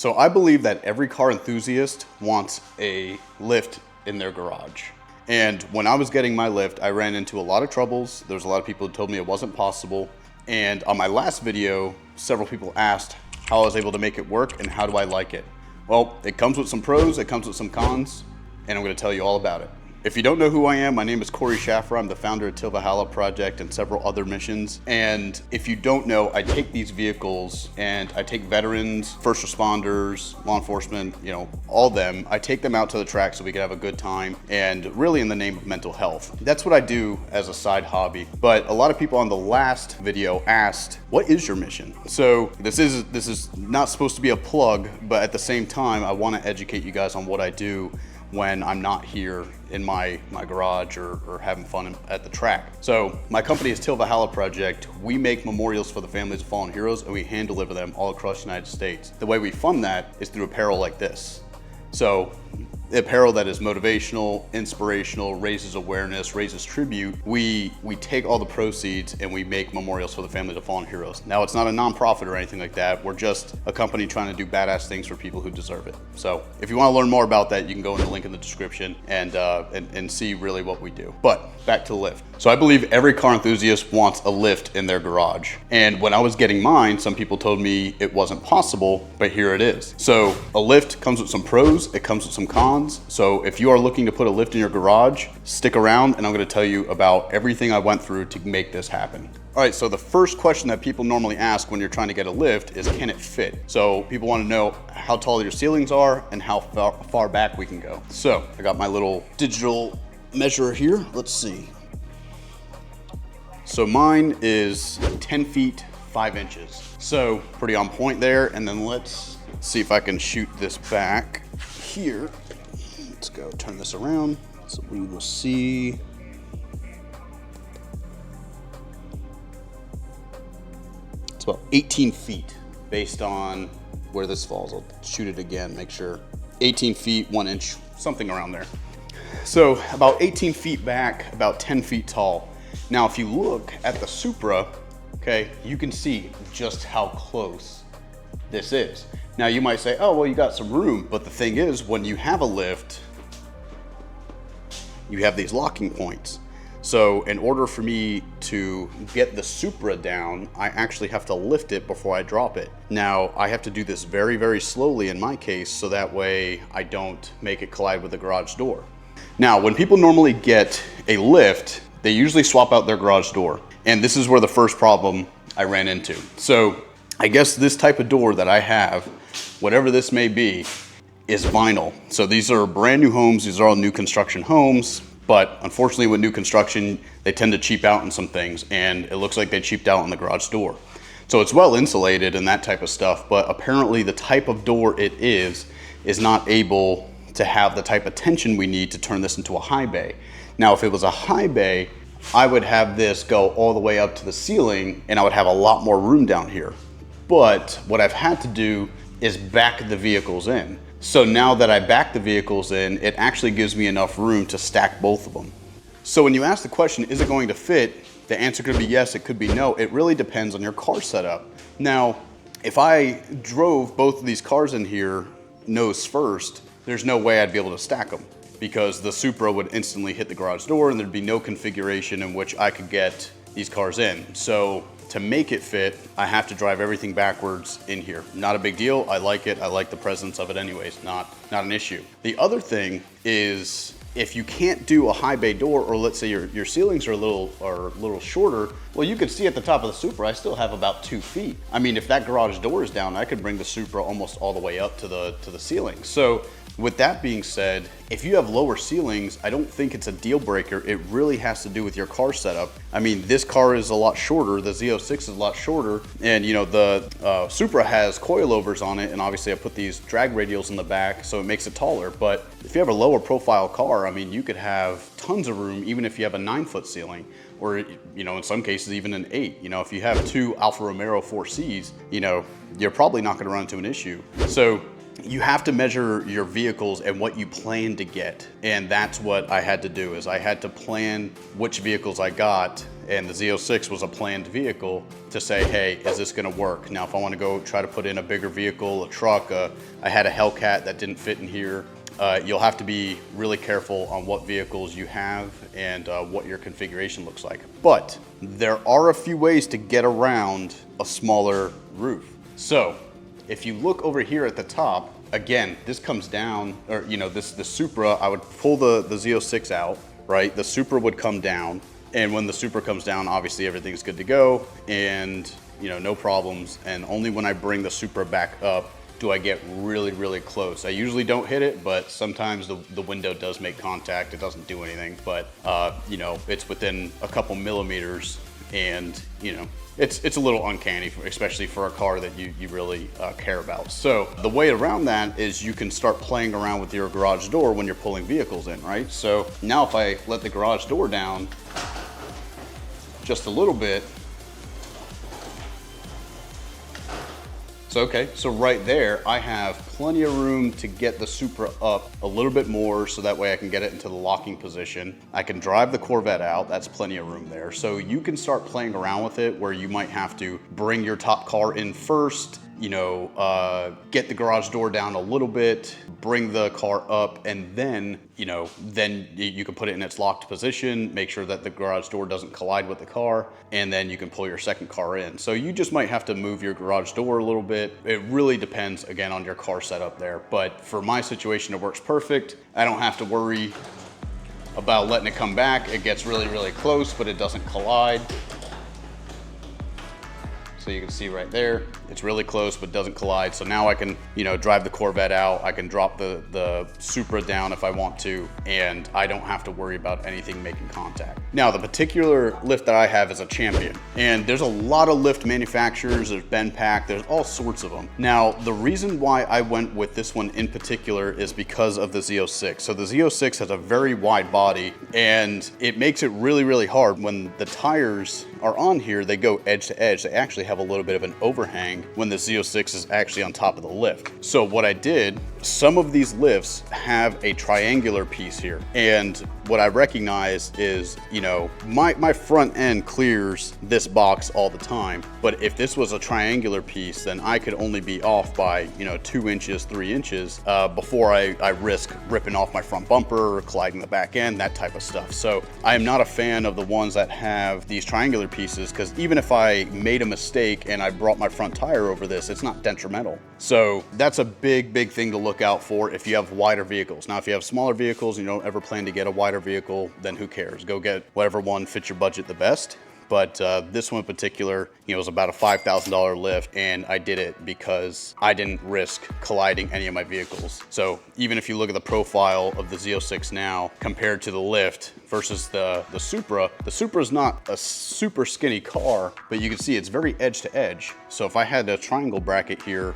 So I believe that every car enthusiast wants a lift in their garage. And when I was getting my lift, I ran into a lot of troubles. There's a lot of people who told me it wasn't possible. And on my last video, several people asked how I was able to make it work and how do I like it. Well, it comes with some pros, it comes with some cons, and I'm gonna tell you all about it. If you don't know who I am, my name is Corey Schaffer. I'm the founder of Till Valhalla Project and several other missions. And if you don't know, I take these vehicles and I take veterans, first responders, law enforcement, all of them. I take them out to the track so we can have a good time, and really in the name of mental health. That's what I do as a side hobby. But a lot of people on the last video asked, what is your mission? So this is not supposed to be a plug, but at the same time, I want to educate you guys on what I do when I'm not here in my garage or having fun at the track. So my company is Till Valhalla Project. We make memorials for the families of fallen heroes, and we hand deliver them all across the United States. The way we fund that is through apparel like this. So apparel that is motivational, inspirational, raises awareness, raises tribute. We take all the proceeds and we make memorials for the families of fallen heroes. Now, it's not a nonprofit or anything like that. We're just a company trying to do badass things for people who deserve it. So if you want to learn more about that, you can go in the link in the description and see really what we do. But back to the lift. So I believe every car enthusiast wants a lift in their garage. And when I was getting mine, some people told me it wasn't possible, but here it is. So a lift comes with some pros, it comes with some cons. So if you are looking to put a lift in your garage, stick around and I'm going to tell you about everything I went through to make this happen. All right, so the first question that people normally ask when you're trying to get a lift is, can it fit? So people want to know how tall your ceilings are and how far back we can go. So I got my little digital measurer here. Let's see. So mine is 10 feet, 5 inches. So pretty on point there. And then let's see if I can shoot this back here. Let's go turn this around so we will see. It's about 18 feet based on where this falls. I'll shoot it again, make sure. 18 feet, 1 inch, something around there. So about 18 feet back, about 10 feet tall. Now, if you look at the Supra, okay, you can see just how close this is. Now you might say, oh, well, you got some room. But the thing is, when you have a lift, you have these locking points. So in order for me to get the Supra down, I actually have to lift it before I drop it. Now, I have to do this very, very slowly in my case, so that way I don't make it collide with the garage door. Now, when people normally get a lift, they usually swap out their garage door. And this is where the first problem I ran into. So I guess this type of door that I have, whatever this may be, is vinyl. So these are brand new homes. These are all new construction homes. But unfortunately with new construction, they tend to cheap out on some things. And it looks like they cheaped out on the garage door. So it's well insulated and that type of stuff. But apparently the type of door it is not able to have the type of tension we need to turn this into a high bay. Now, if it was a high bay, I would have this go all the way up to the ceiling and I would have a lot more room down here. But what I've had to do is back the vehicles in. So now that I back the vehicles in, it actually gives me enough room to stack both of them. So when you ask the question, is it going to fit? The answer could be yes, it could be no. It really depends on your car setup. Now, if I drove both of these cars in here nose first, there's no way I'd be able to stack them because the Supra would instantly hit the garage door and there'd be no configuration in which I could get these cars in. So to make it fit, I have to drive everything backwards in here. Not a big deal, I like it. I like the presence of it anyways, not an issue. The other thing is, if you can't do a high bay door, or let's say your ceilings are a little shorter, well, you can see at the top of the Supra, I still have about 2 feet. I mean, if that garage door is down, I could bring the Supra almost all the way up to the ceiling. So with that being said, if you have lower ceilings, I don't think it's a deal breaker. It really has to do with your car setup. I mean, this car is a lot shorter. The Z06 is a lot shorter. And the Supra has coilovers on it. And obviously I put these drag radials in the back, so it makes it taller. But if you have a lower profile car, I mean, you could have tons of room, even if you have a 9-foot ceiling, or, in some cases, even an 8. If you have 2 Alfa Romero 4Cs, you're probably not gonna run into an issue. So you have to measure your vehicles and what you plan to get. And that's what I had to do, is I had to plan which vehicles I got, and the Z06 was a planned vehicle to say, hey, is this gonna work? Now, if I wanna go try to put in a bigger vehicle, a truck, I had a Hellcat that didn't fit in here. You'll have to be really careful on what vehicles you have and what your configuration looks like. But there are a few ways to get around a smaller roof. So if you look over here at the top, again, this comes down, or the Supra, I would pull the Z06 out, right? The Supra would come down, and when the Supra comes down, obviously everything's good to go, and no problems. And only when I bring the Supra back up do I get really, really close. I usually don't hit it, but sometimes the window does make contact. It doesn't do anything, but it's within a couple millimeters, and it's a little uncanny, especially for a car that you really care about. So the way around that is you can start playing around with your garage door when you're pulling vehicles in, right? So now if I let the garage door down just a little bit, so right there, I have plenty of room to get the Supra up a little bit more, so that way I can get it into the locking position. I can drive the Corvette out, that's plenty of room there. So you can start playing around with it, where you might have to bring your top car in first, get the garage door down a little bit, bring the car up, and then you can put it in its locked position, make sure that the garage door doesn't collide with the car, and then you can pull your second car in. So you just might have to move your garage door a little bit. It really depends, again, on your car setup there. But for my situation, it works perfect. I don't have to worry about letting it come back. It gets really, really close, but it doesn't collide. So you can see right there, it's really close, but doesn't collide. So now I can, drive the Corvette out. I can drop the Supra down if I want to, and I don't have to worry about anything making contact. Now, the particular lift that I have is a Champion, and there's a lot of lift manufacturers. There's Benpack, there's all sorts of them. Now, the reason why I went with this one in particular is because of the Z06. So the Z06 has a very wide body, and it makes it really, really hard. When the tires are on here, they go edge to edge. They actually have a little bit of an overhang when the Z06 is actually on top of the lift. So what I did, some of these lifts have a triangular piece here, and what I recognize is, my front end clears this box all the time, but if this was a triangular piece, then I could only be off by 2 inches, 3 inches before I risk ripping off my front bumper or colliding the back end, that type of stuff. So I am not a fan of the ones that have these triangular pieces, because even if I made a mistake and I brought my front tire over this, it's not detrimental. So that's a big thing to look out for if you have wider vehicles. Now, if you have smaller vehicles and you don't ever plan to get a wider vehicle, then who cares? Go get whatever one fits your budget the best. But this one in particular, was about a $5,000 lift, and I did it because I didn't risk colliding any of my vehicles. So even if you look at the profile of the Z06 now compared to the lift versus the Supra is not a super skinny car, but you can see it's very edge to edge. So if I had a triangle bracket here,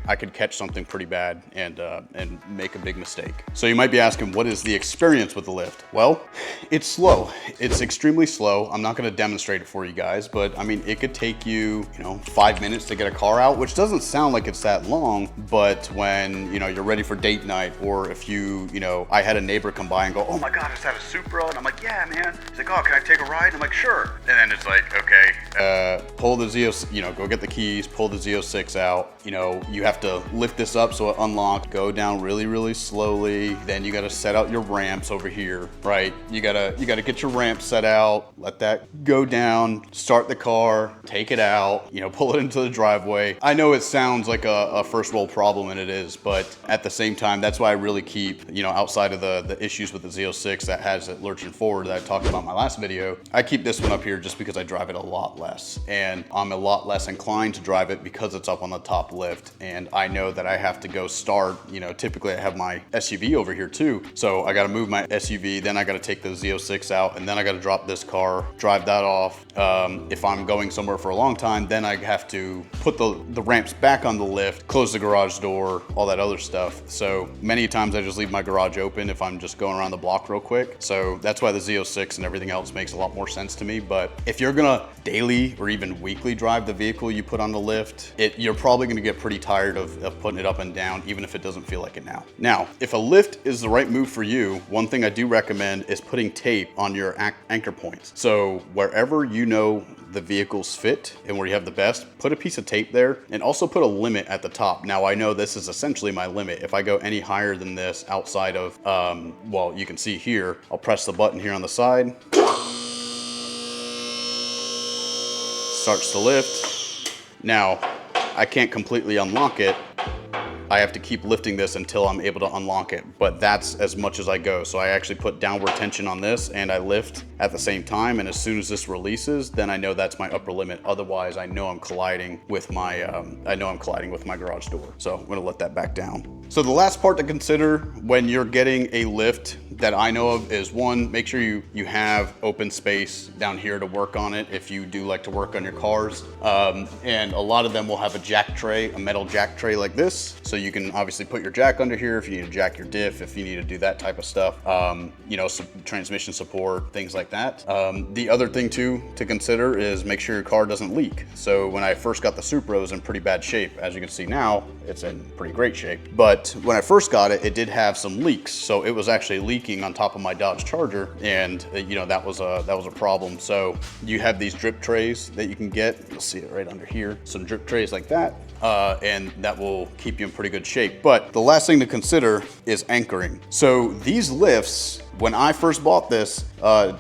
I could catch something pretty bad and make a big mistake. So you might be asking, what is the experience with the lift? Well, it's slow. It's extremely slow. I'm not gonna demonstrate it for you guys, but I mean, it could take you, 5 minutes to get a car out, which doesn't sound like it's that long, but when, you're ready for date night, or if I had a neighbor come by and go, oh my God, is that a Supra? And I'm like, yeah, man. He's like, oh, can I take a ride? And I'm like, sure. And then it's like, okay, pull the Z06, go get the keys, pull the Z06 out. You have to lift this up so it unlocks, go down really, really slowly. Then you got to set out your ramps over here, right? You gotta get your ramp set out, let that go down, start the car, take it out, pull it into the driveway. I know it sounds like a first world problem, and it is, but at the same time, that's why I really keep, outside of the issues with the Z06 that has it lurching forward that I talked about in my last video, I keep this one up here just because I drive it a lot less, and I'm a lot less inclined to drive it because it's up on the top lift, and I know that I have to go start, typically I have my SUV over here too, so I got to move my SUV, then I got to take the Z06 out, and then I got to drop this car, drive that off. If I'm going somewhere for a long time, then I have to put the ramps back on the lift, close the garage door, all that other stuff. So many times I just leave my garage open if I'm just going around the block real quick. So that's why the Z06 and everything else makes a lot more sense to me. But if you're gonna daily daily or even weekly drive the vehicle you put on the lift, you're probably gonna get pretty tired of putting it up and down, even if it doesn't feel like it now. Now, if a lift is the right move for you, one thing I do recommend is putting tape on your anchor points. So wherever you know the vehicles fit and where you have the best, put a piece of tape there, and also put a limit at the top. Now I know this is essentially my limit. If I go any higher than this outside of, well, you can see here, I'll press the button here on the side. Starts to lift. Now, I can't completely unlock it. I have to keep lifting this until I'm able to unlock it, but that's as much as I go. So I actually put downward tension on this and I lift at the same time. And as soon as this releases, then I know that's my upper limit. Otherwise, I know I'm colliding with my, garage door. So I'm gonna let that back down. So the last part to consider when you're getting a lift that I know of is, one, make sure you have open space down here to work on it if you do like to work on your cars. And a lot of them will have a jack tray, a metal jack tray like this. So you can obviously put your jack under here if you need to jack your diff, if you need to do that type of stuff, you know, some transmission support, things like that. The other thing too to consider is make sure your car doesn't leak. So when I first got the Supra, it was in pretty bad shape. As you can see now, it's in pretty great shape. But when I first got it, it did have some leaks. So it was actually leaking on top of my Dodge Charger, and you know, that was a problem. So you have these drip trays that you can get. You'll see it right under here. Some drip trays like that. And that will keep you in pretty good shape. But the last thing to consider is anchoring. So these lifts, when I first bought this,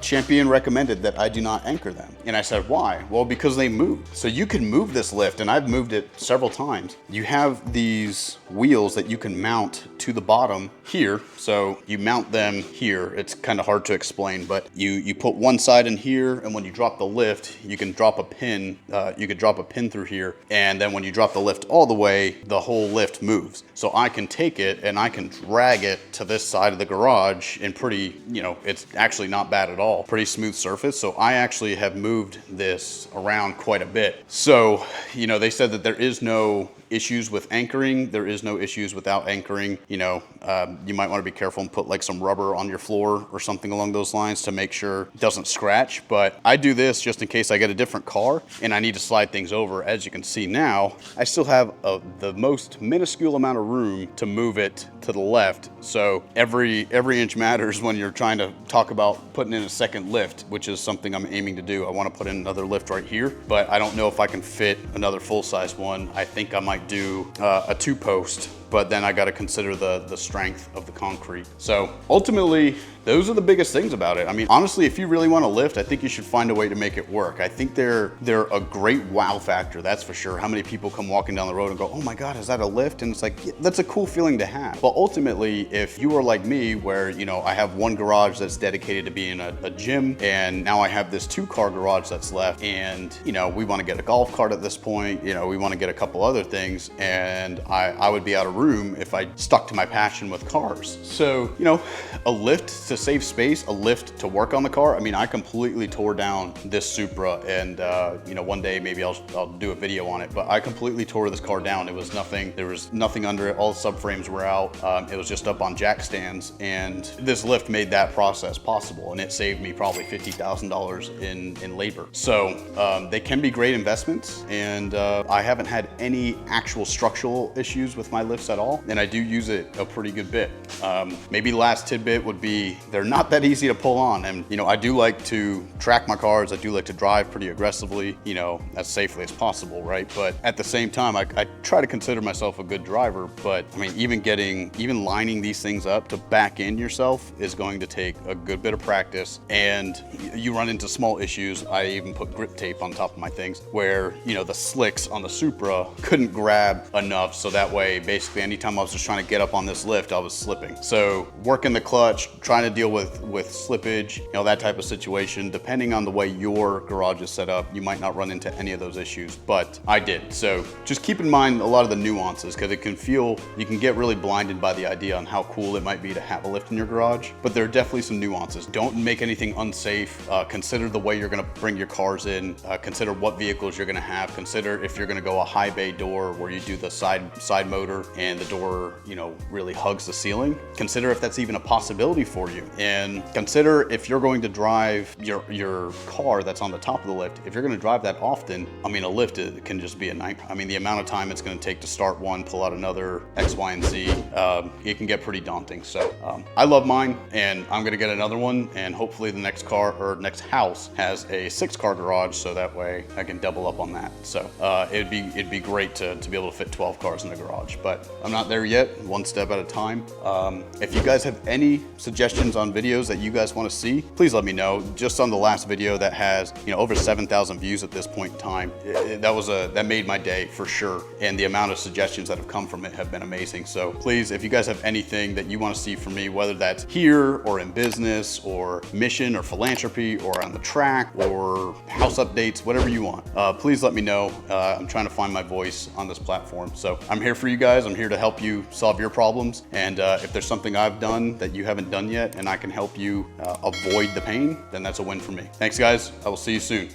Champion recommended that I do not anchor them. And I said, why? Well, because they move. So you can move this lift, and I've moved it several times. You have these wheels that you can mount to the bottom here. So you mount them here. It's kind of hard to explain, but you put one side in here, and when you drop the lift, you can drop a pin. You could drop a pin through here, and then when you drop the lift all the way, the whole lift moves. So I can take it and I can drag it to this side of the garage in pretty, you know, it's actually not bad at all. Pretty smooth surface. So I actually have moved this around quite a bit. So, you know, they said that there is no issues with anchoring. There is no issues without anchoring. You know, you might want to be careful and put like some rubber on your floor or something along those lines to make sure it doesn't scratch. But I do this just in case I get a different car and I need to slide things over. As you can see now, I still have the most minuscule amount of room to move it to the left. So every inch matters when you're trying to talk about putting in a second lift, which is something I'm aiming to do. I want to put in another lift right here, but I don't know if I can fit another full-size one. I think I might do a 2-post, but then I got to consider the strength of the concrete. So ultimately, those are the biggest things about it. I mean, honestly, if you really want to lift, I think you should find a way to make it work. I think they're a great wow factor, that's for sure. How many people come walking down the road and go, oh my God, is that a lift? And it's like, yeah, that's a cool feeling to have. But ultimately, if you are like me, where, you know, I have one garage that's dedicated to being a gym, and now I have this 2-car garage that's left, and, you know, we want to get a golf cart at this point, you know, we want to get a couple other things, and I would be out of room if I stuck to my passion with cars. So, you know, a lift to save space, a lift to work on the car. I mean, I completely tore down this Supra, and you know, one day maybe I'll do a video on it, but I completely tore this car down. It was nothing, there was nothing under it. All the subframes were out. It was just up on jack stands, and this lift made that process possible, and it saved me probably $50,000 in labor. So they can be great investments, and I haven't had any actual structural issues with my lifts at all, and I do use it a pretty good bit. Maybe last tidbit would be they're not that easy to pull on, and you know, I do like to track my cars. I do like to drive pretty aggressively, you know, as safely as possible, right? But at the same time, I try to consider myself a good driver. But I mean, even lining these things up to back in yourself is going to take a good bit of practice, and you run into small issues. I even put grip tape on top of my things where, you know, the slicks on the Supra couldn't grab enough, so that way basically anytime I was just trying to get up on this lift, I was slipping. So working the clutch, trying to deal with slippage, you know, that type of situation. Depending on the way your garage is set up, you might not run into any of those issues, but I did. So just keep in mind a lot of the nuances, because you can get really blinded by the idea on how cool it might be to have a lift in your garage, but there are definitely some nuances. Don't make anything unsafe. Consider the way you're gonna bring your cars in. Consider what vehicles you're gonna have. Consider if you're gonna go a high bay door where you do the side motor, and and the door, you know, really hugs the ceiling, consider if that's even a possibility for you. And consider if you're going to drive your car that's on the top of the lift, if you're going to drive that often, I mean, a lift can just be a nightmare. I mean, the amount of time it's going to take to start one, pull out another, X, Y, and Z, it can get pretty daunting. So I love mine, and I'm going to get another one, and hopefully the next car or next house has a 6-car garage, so that way I can double up on that. So it'd be great to be able to fit 12 cars in the garage, but I'm not there yet, one step at a time. If you guys have any suggestions on videos that you guys want to see, please let me know. Just on the last video that has, you know, over 7,000 views at this point in time, that made my day for sure. And the amount of suggestions that have come from it have been amazing. So please, if you guys have anything that you want to see from me, whether that's here or in business or mission or philanthropy or on the track or house updates, whatever you want, please let me know. I'm trying to find my voice on this platform. So I'm here for you guys. I'm here to help you solve your problems. And if there's something I've done that you haven't done yet and I can help you avoid the pain, then that's a win for me. Thanks guys. I will see you soon.